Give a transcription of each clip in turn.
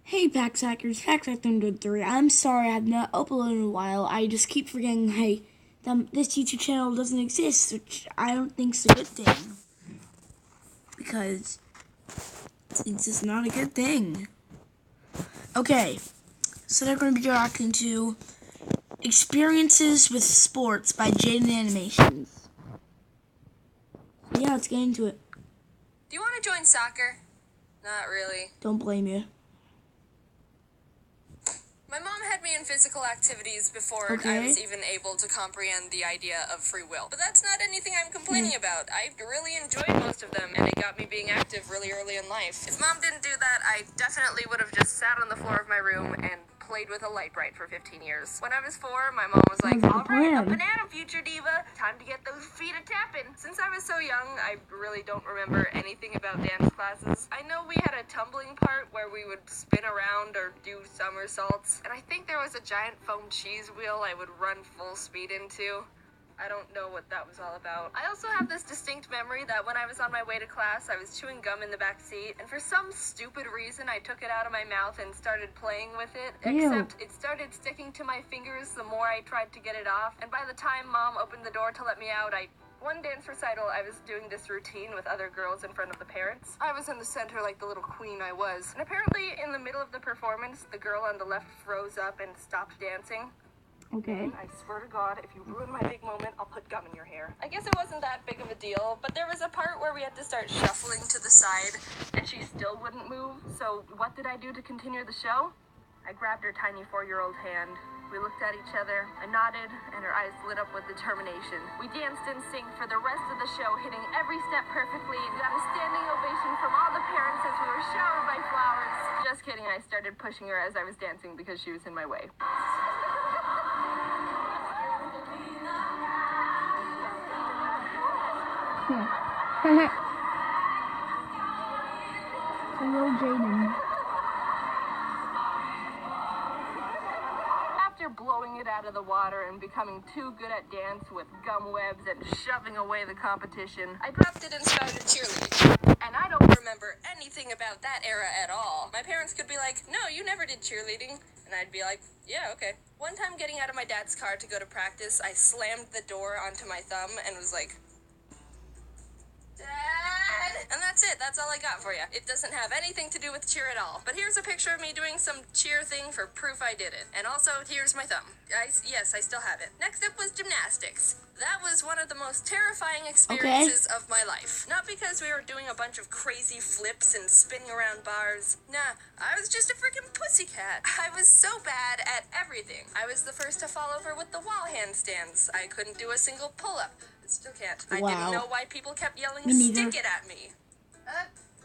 Hey Packsackers, Packsack3. I'm sorry I've not uploaded in a while. I just keep forgetting, this YouTube channel doesn't exist, which I don't think is a good thing. Because it's just not a good thing. Okay, so they're going to be reacting to Experiences with Sports by Jaiden Animations. Yeah, let's get into it. Do you want to join soccer? Not really. Don't blame you. My mom had me in physical activities before I was even able to comprehend the idea of free will. But that's not anything I'm complaining about. I really enjoyed most of them, and it got me being active really early in life. If Mom didn't do that, I definitely would have just sat on the floor of my room and played with a light bright for 15 years. When I was 4, my mom was like, all right, a banana, future diva. Time to get those feet a-tapping. Since I was so young, I really don't remember anything about dance classes. I know we had a tumbling part where we would spin around or do somersaults, and I think there was a giant foam cheese wheel I would run full speed into. I don't know what that was all about. I also have this distinct memory that when I was on my way to class, I was chewing gum in the back seat, and for some stupid reason, I took it out of my mouth and started playing with it, except it started sticking to my fingers the more I tried to get it off, and by the time Mom opened the door to let me out, one dance recital, I was doing this routine with other girls in front of the parents. I was in the center like the little queen I was, and apparently in the middle of the performance, the girl on the left froze up and stopped dancing. Okay. I swear to God, if you ruin my big moment, I'll put gum in your hair. I guess it wasn't that big of a deal, but there was a part where we had to start shuffling to the side, and she still wouldn't move, so what did I do to continue the show? I grabbed her tiny 4-year-old hand. We looked at each other, I nodded, and her eyes lit up with determination. We danced and synced for the rest of the show, hitting every step perfectly, and got a standing ovation from all the parents as we were showered by flowers. Just kidding, I started pushing her as I was dancing because she was in my way. Hello, Jaiden. After blowing it out of the water and becoming too good at dance with gum webs and shoving away the competition, I dropped it and started cheerleading. And I don't remember anything about that era at all. My parents could be like, no, you never did cheerleading. And I'd be like, yeah, okay. One time getting out of my dad's car to go to practice, I slammed the door onto my thumb and was like, Dad! And that's it. That's all I got for you. It doesn't have anything to do with cheer at all. But here's a picture of me doing some cheer thing for proof I did it. And also, here's my thumb. Yes, I still have it. Next up was gymnastics. That was one of the most terrifying experiences of my life. Not because we were doing a bunch of crazy flips and spinning around bars. Nah, I was just a freaking pussycat. I was so bad at everything. I was the first to fall over with the wall handstands. I couldn't do a single pull-up. Still can't. I didn't know why people kept yelling, stick it at me.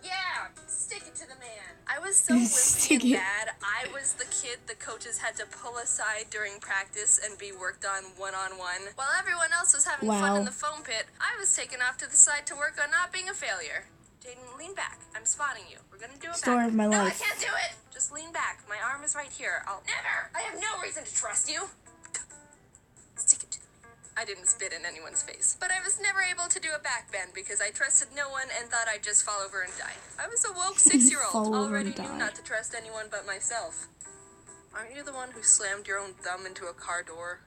Yeah, stick it to the man. I was so wimpy and bad, I was the kid the coaches had to pull aside during practice and be worked on one-on-one. While everyone else was having fun in the foam pit, I was taken off to the side to work on not being a failure. Jaiden, lean back. I'm spotting you. We're gonna do it Story of my life. No, I can't do it! Just lean back. My arm is right here. Never! I have no reason to trust you! Stick it to the I didn't spit in anyone's face. But I was never able to do a back bend because I trusted no one and thought I'd just fall over and die. I was a woke 6-year-old, already knew not to trust anyone but myself. Aren't you the one who slammed your own thumb into a car door?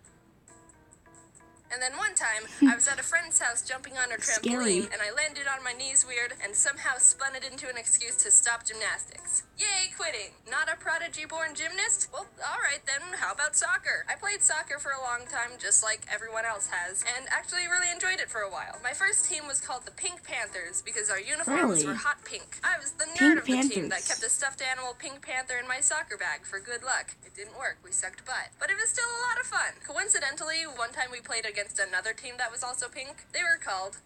And then one time, I was at a friend's house jumping on a trampoline, and I landed on my knees weird and somehow spun it into an excuse to stop gymnastics. Yay, quitting. Not a prodigy-born gymnast? Well, alright then, how about soccer? I played soccer for a long time, just like everyone else has, and actually really enjoyed it for a while. My first team was called the Pink Panthers because our uniforms were hot pink. I was the nerd of the team that kept a stuffed animal Pink Panther in my soccer bag for good luck. It didn't work, we sucked butt. But it was still a lot of fun. Coincidentally, one time we played against another team that was also pink. They were called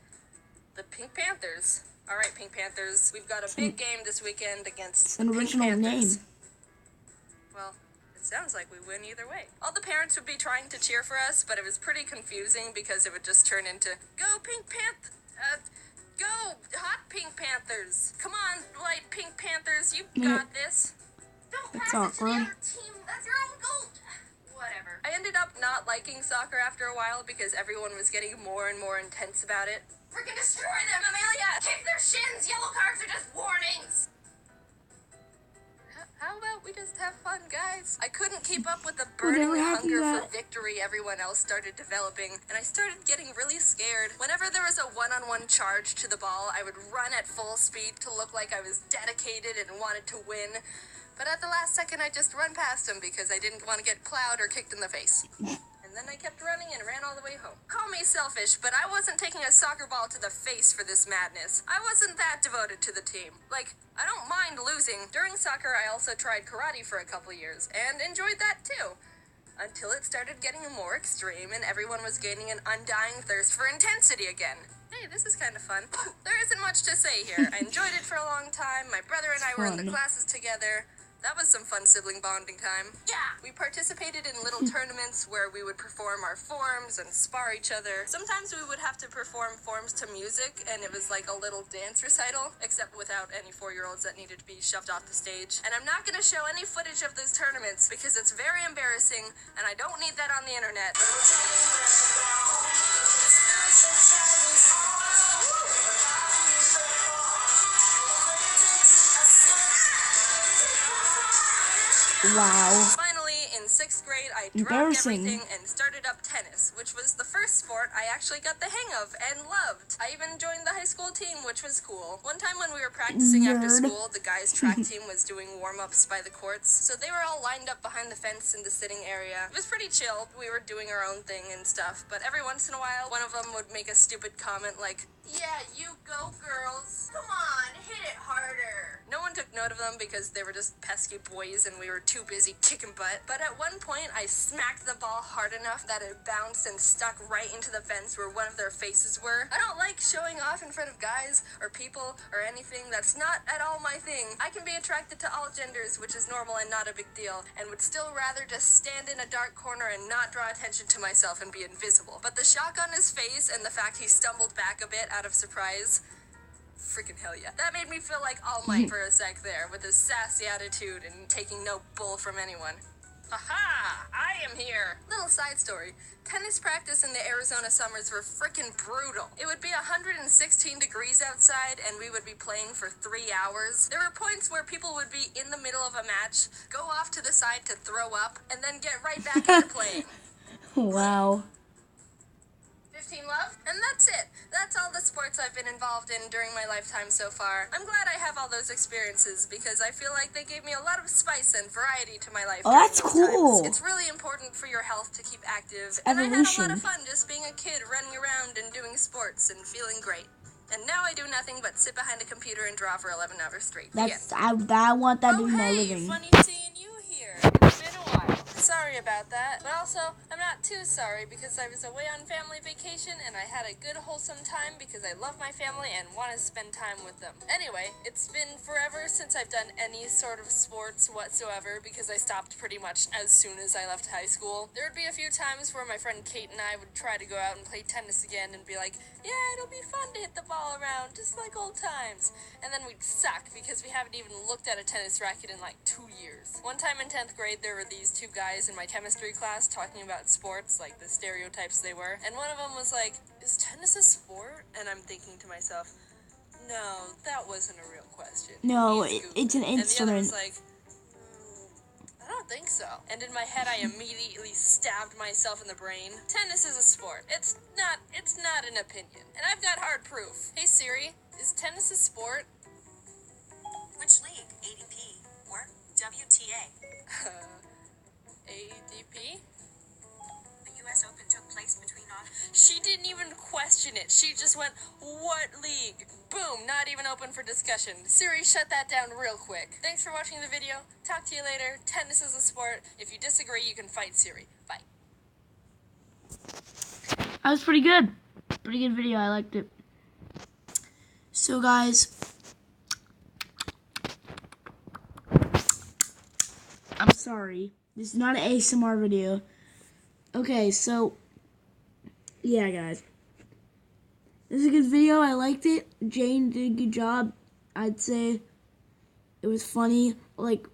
the Pink Panthers. All right, Pink Panthers, we've got a big game this weekend against an original Pink name. Panthers. Well, it sounds like we win either way. All the parents would be trying to cheer for us, but it was pretty confusing because it would just turn into, go Pink go hot Pink Panthers. Come on, light Pink Panthers, you got this. Don't pass it to the other team, that's your own goal. Whatever. I ended up not liking soccer after a while because everyone was getting more and more intense about it. Freaking destroy them, Amelia! Kick their shins! Yellow cards are just warnings! How about We just have fun, guys. I couldn't keep up with the burning hunger for victory everyone else started developing, and I started getting really scared. Whenever there was a one-on-one charge to the ball, I would run at full speed to look like I was dedicated and wanted to win. But at the last second, I just run past him because I didn't want to get plowed or kicked in the face. And then I kept running and ran all the way home. Call me selfish, but I wasn't taking a soccer ball to the face for this madness. I wasn't that devoted to the team. Like, I don't mind losing. During soccer, I also tried karate for a couple years, and enjoyed that too. Until it started getting more extreme, and everyone was gaining an undying thirst for intensity again. Hey, this is kind of fun. There isn't much to say here. I enjoyed it for a long time. My brother and I were in the classes together. That was some fun sibling bonding time. Yeah! We participated in little tournaments where we would perform our forms and spar each other. Sometimes we would have to perform forms to music, and it was like a little dance recital, except without any 4-year-olds that needed to be shoved off the stage. And I'm not gonna show any footage of those tournaments because it's very embarrassing, and I don't need that on the internet. Wow. Finally, in 6th grade, I dropped everything and started up tennis, which was the first sport I actually got the hang of and loved. I even joined the high school team, which was cool. One time when we were practicing after school, the guys' track team was doing warm-ups by the courts, so they were all lined up behind the fence in the sitting area. It was pretty chill. We were doing our own thing and stuff, but every once in a while, one of them would make a stupid comment like, "Yeah, you go, girls. Come on, hit it harder." No one took note of them because they were just pesky boys and we were too busy kicking butt. But at one point, I smacked the ball hard enough that it bounced and stuck right into the fence where one of their faces were. I don't like showing off in front of guys or people or anything. That's not at all my thing. I can be attracted to all genders, which is normal and not a big deal, and would still rather just stand in a dark corner and not draw attention to myself and be invisible. But the shock on his face and the fact he stumbled back a bit out of surprise, freaking hell yeah. That made me feel like All Might for a sec there, with his sassy attitude and taking no bull from anyone. Aha! I am here! Little side story. Tennis practice in the Arizona summers were freaking brutal. It would be 116 degrees outside and we would be playing for 3 hours. There were points where people would be in the middle of a match, go off to the side to throw up, and then get right back into playing. Wow. 15 love? And that's it. That's all the sports I've been involved in during my lifetime so far. I'm glad I have all those experiences because I feel like they gave me a lot of spice and variety to my life. Oh, that's cool. It's really important for your health to keep active. Evolution. And I had a lot of fun just being a kid running around and doing sports and feeling great. And now I do nothing but sit behind a computer and draw for 11 hours straight. I want that to be my living. Funny seeing you here. It's been a while. Sorry about that, but also, I'm not too sorry because I was away on family vacation and I had a good wholesome time because I love my family and want to spend time with them. Anyway, it's been forever since I've done any sort of sports whatsoever because I stopped pretty much as soon as I left high school. There would be a few times where my friend Kate and I would try to go out and play tennis again and be like, yeah, it'll be fun to hit the ball around just like old times. And then we'd suck because we haven't even looked at a tennis racket in like 2 years. One time in 10th grade, there were these two guys in my chemistry class talking about sports, like the stereotypes they were, and one of them was like, is tennis a sport? And I'm thinking to myself, no, that wasn't a real question. No, it's an instrument. And the other was like, I don't think so. And in my head, I immediately stabbed myself in the brain. Tennis is a sport. It's not an opinion. And I've got hard proof. Hey Siri, is tennis a sport? Which league? ADP or WTA? ADP? The U.S. Open took place between August. She didn't even question it. She just went, what league? Boom, not even open for discussion. Siri, shut that down real quick. Thanks for watching the video. Talk to you later. Tennis is a sport. If you disagree, you can fight Siri. Bye. That was pretty good. Pretty good video. I liked it. So, guys, I'm sorry. This is not an ASMR video. Okay, so, yeah, guys. This is a good video. I liked it. Jane did a good job. I'd say it was funny. Like,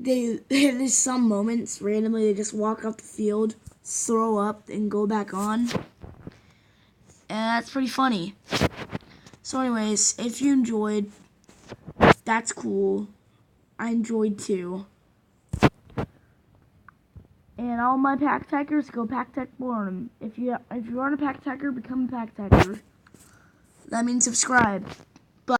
there's some moments, randomly, they just walk off the field, throw up, and go back on. And that's pretty funny. So anyways, if you enjoyed, that's cool. I enjoyed too. And all my pack techers, go pack tech forum. If you aren't a pack techer, become a pack techer. That means subscribe.